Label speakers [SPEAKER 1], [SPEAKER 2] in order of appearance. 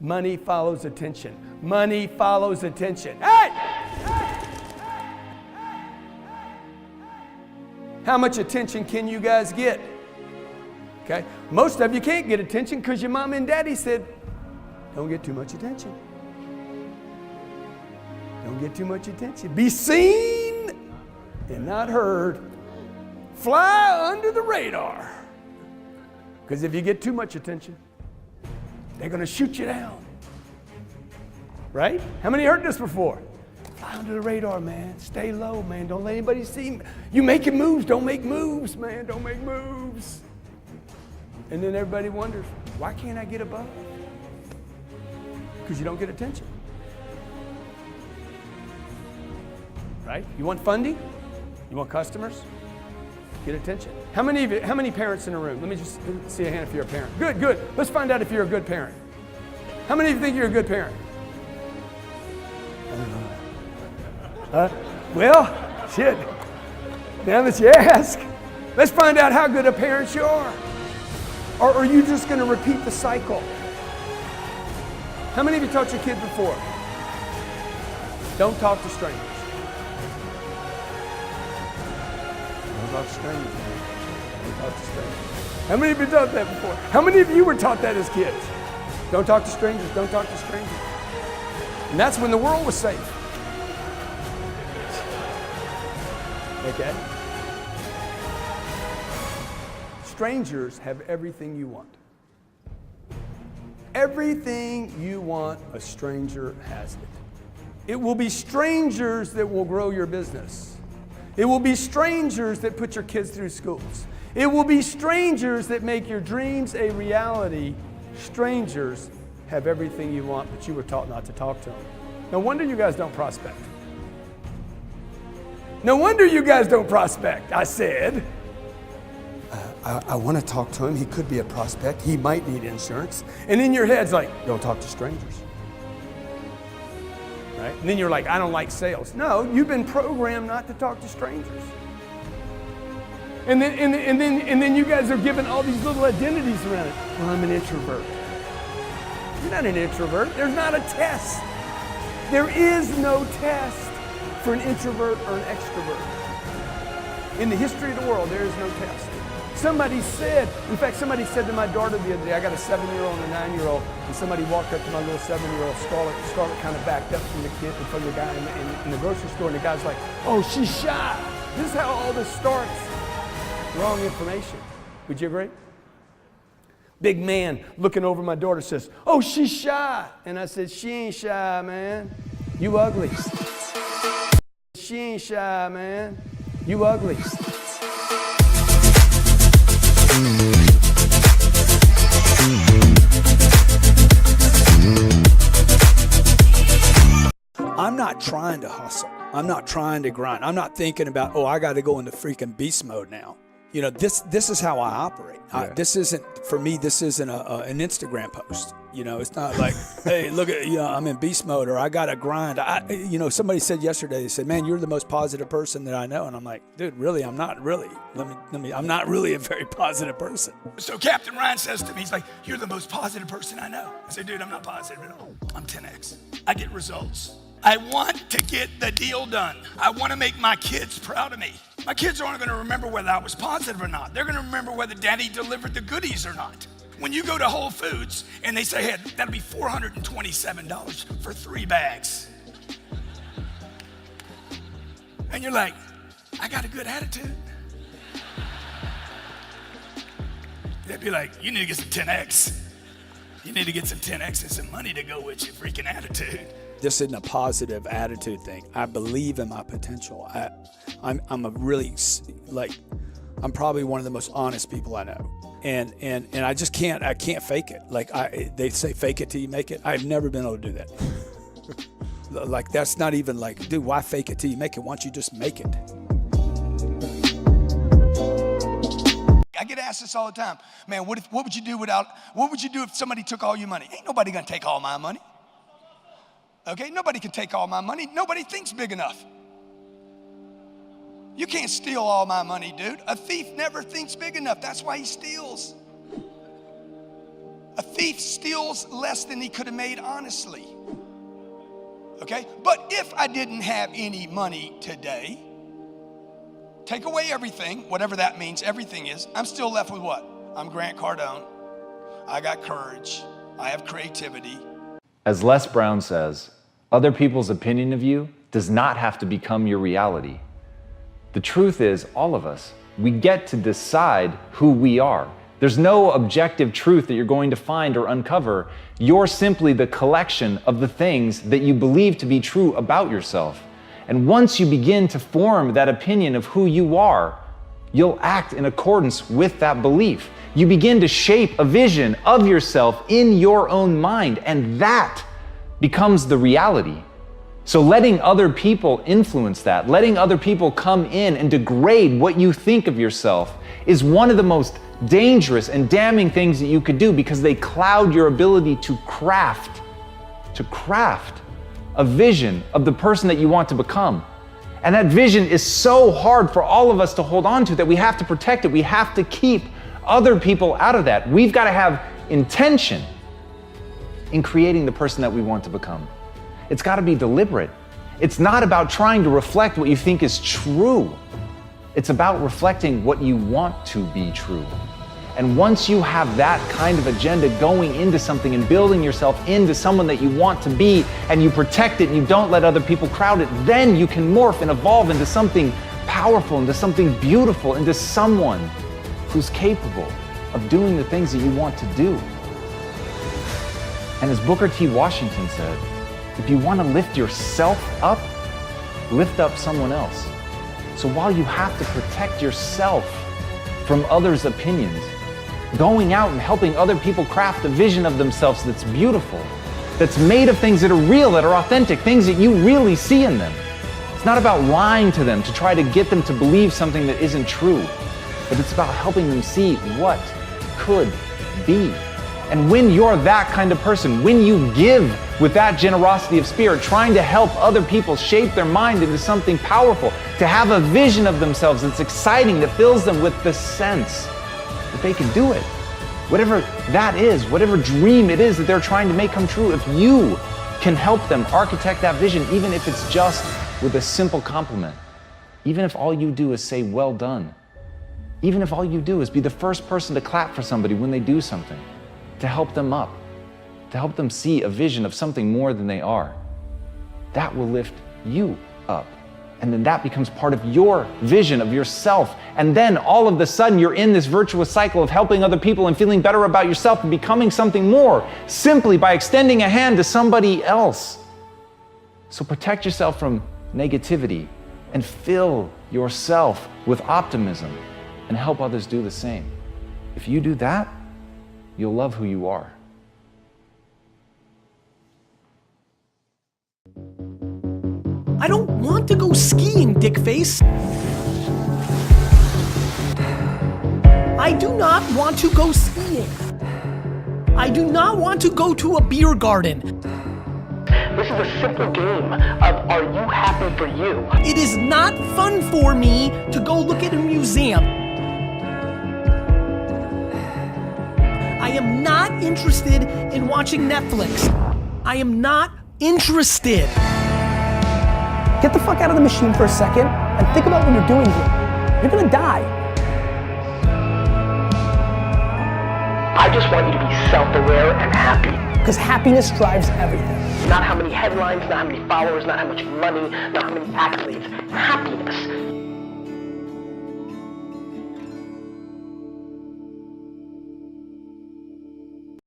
[SPEAKER 1] Money follows attention. Money follows attention. Hey! How much attention can you guys get? Okay, most of you can't get attention because your mom and daddy said, don't get too much attention. Don't get too much attention. Be seen and not heard. Fly under the radar. Because if you get too much attention, they're going to shoot you down. Right? How many heard this before? Fly under the radar, man. Stay low, man. Don't let anybody see me. You making moves. Don't make moves, man. Don't make moves. And then everybody wonders, why can't I get above? Because you don't get attention. Right? You want funding? You want customers? Get attention. How many parents in the room? Let me just see a hand if you're a parent. Good, good. Let's find out if you're a good parent. How many of you think you're a good parent? Well, shit. Now that you ask, let's find out how good a parent you are. Or are you just going to repeat the cycle? How many of you taught your kids before? Don't talk to strangers. Don't talk to strangers. Don't talk to strangers. How many of you taught that before? How many of you were taught that as kids? Don't talk to strangers. Don't talk to strangers. And that's when the world was safe. Okay? Strangers have everything you want. Everything you want, a stranger has it. It will be strangers that will grow your business. It will be strangers that put your kids through schools. It will be strangers that make your dreams a reality. Strangers have everything you want, but you were taught not to talk to them. No wonder you guys don't prospect. No wonder you guys don't prospect. I said, I want to talk to him. He could be a prospect. He might need insurance. And in your head's like, don't talk to strangers. Right? And then you're like, I don't like sales. No, you've been programmed not to talk to strangers. And then you guys are given all these little identities around it. Well, I'm an introvert. You're not an introvert. There's not a test. There is no test for an introvert or an extrovert. In the history of the world, there is no test. Somebody said to my daughter the other day, I got a 7-year-old and a 9-year-old, and somebody walked up to my little 7-year-old, Scarlett kind of backed up from the guy in the grocery store, and the guy's like, oh, she's shy. This is how all this starts. Wrong information. Would you agree? Big man looking over my daughter says, oh, she's shy. And I said, she ain't shy, man. You ugly. She ain't shy, man. You ugly. I'm not trying to hustle. I'm not trying to grind. I'm not thinking about, oh, I got to go into freaking beast mode now. You know, this is how I operate.
[SPEAKER 2] Yeah.
[SPEAKER 1] This isn't, for me, this isn't an Instagram post. You know, it's not like, hey, look at, you know, I'm in beast mode or I got to grind. You know, somebody said yesterday, they said, man, you're the most positive person that I know. And I'm like, dude, really, I'm not really. I'm not really a very positive person.
[SPEAKER 2] So Captain Ryan says to me, he's like, you're the most positive person I know. I said, dude, I'm not positive at all. I'm 10X. I get results. I want to get the deal done. I want to make my kids proud of me. My kids aren't going to remember whether I was positive or not. They're going to remember whether daddy delivered the goodies or not. When you go to Whole Foods and they say, hey, that'll be $427 for 3 bags. And you're like, I got a good attitude. They'd be like, you need to get some 10X. You need to get some 10X and some money to go with your freaking attitude.
[SPEAKER 1] This isn't a positive attitude thing. I believe in my potential. I'm a really, like, I'm probably one of the most honest people I know. And I just can't fake it. Like they say, fake it till you make it. I've never been able to do that. Like, that's not even like, dude, why fake it till you make it? Why don't you just make it?
[SPEAKER 2] I get asked this all the time. Man, what would you do if somebody took all your money? Ain't nobody gonna take all my money. Okay, nobody can take all my money. Nobody thinks big enough. You can't steal all my money, dude. A thief never thinks big enough. That's why he steals. A thief steals less than he could have made honestly. Okay? But if I didn't have any money today, take away everything, whatever that means, everything is, I'm still left with what? I'm Grant Cardone. I got courage. I have creativity.
[SPEAKER 3] As Les Brown says, other people's opinion of you does not have to become your reality. The truth is, all of us, we get to decide who we are. There's no objective truth that you're going to find or uncover. You're simply the collection of the things that you believe to be true about yourself. And once you begin to form that opinion of who you are, you'll act in accordance with that belief. You begin to shape a vision of yourself in your own mind, and that becomes the reality. So letting other people influence that, letting other people come in and degrade what you think of yourself is one of the most dangerous and damning things that you could do, because they cloud your ability to craft a vision of the person that you want to become. And that vision is so hard for all of us to hold on to that we have to protect it. We have to keep other people out of that. We've got to have intention in creating the person that we want to become. It's got to be deliberate. It's not about trying to reflect what you think is true. It's about reflecting what you want to be true. And once you have that kind of agenda going into something and building yourself into someone that you want to be, and you protect it and you don't let other people crowd it, then you can morph and evolve into something powerful, into something beautiful, into someone who's capable of doing the things that you want to do. And as Booker T. Washington said, if you want to lift yourself up, lift up someone else. So while you have to protect yourself from others' opinions, going out and helping other people craft a vision of themselves that's beautiful, that's made of things that are real, that are authentic, things that you really see in them. It's not about lying to them to try to get them to believe something that isn't true, but it's about helping them see what could be. And when you're that kind of person, when you give with that generosity of spirit, trying to help other people shape their mind into something powerful, to have a vision of themselves that's exciting, that fills them with the sense that they can do it. Whatever that is, whatever dream it is that they're trying to make come true, if you can help them architect that vision, even if it's just with a simple compliment, even if all you do is say, well done, even if all you do is be the first person to clap for somebody when they do something, to help them up, to help them see a vision of something more than they are, that will lift you up. And then that becomes part of your vision of yourself. And then all of a sudden you're in this virtuous cycle of helping other people and feeling better about yourself and becoming something more simply by extending a hand to somebody else. So protect yourself from negativity and fill yourself with optimism and help others do the same. If you do that, you'll love who you are.
[SPEAKER 4] I don't want to go skiing, dickface. I do not want to go skiing. I do not want to go to a beer garden.
[SPEAKER 5] This is a simple game of are you happy for you?
[SPEAKER 4] It is not fun for me to go look at a museum. I am not interested in watching Netflix. I am not interested. Get the fuck out of the machine for a second and think about what you're doing here. You're gonna die.
[SPEAKER 5] I just want you to be self-aware and happy.
[SPEAKER 4] Because happiness drives everything.
[SPEAKER 5] Not how many headlines, not how many followers, not how much money, not how many accolades. Happiness.